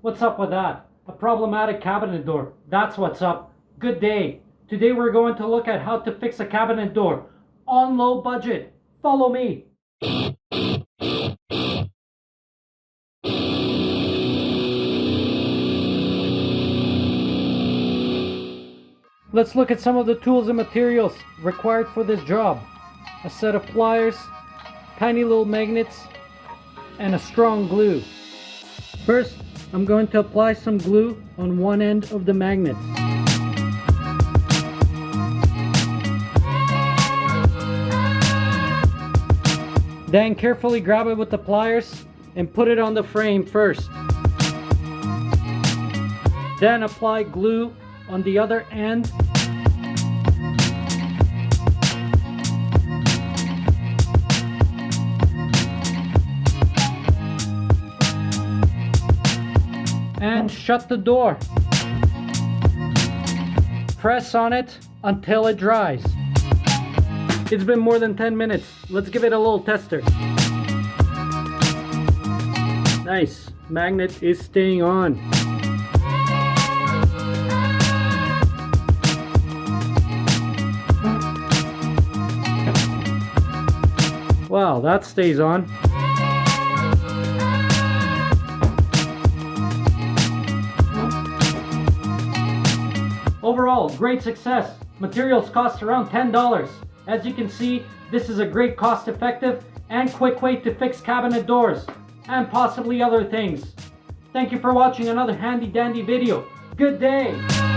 What's up with that? A problematic cabinet door. That's what's up. Good day. Today we're going to look at how to fix a cabinet door on low budget. Follow me. Let's look at some of the tools and materials required for this job. A set of pliers, tiny little magnets, and a strong glue. First, I'm going to apply some glue on one end of the magnets. Then carefully grab it with the pliers and put it on the frame first. Then apply glue on the other end. And shut the door. Press on it until it dries. It's been more than 10 minutes. Let's give it a little tester. Nice. Magnet is staying on. Wow, that stays on. Overall, great success. Materials cost around $10. As you can see, this is a great cost-effective and quick way to fix cabinet doors and possibly other things. Thank you for watching another handy dandy video. Good day!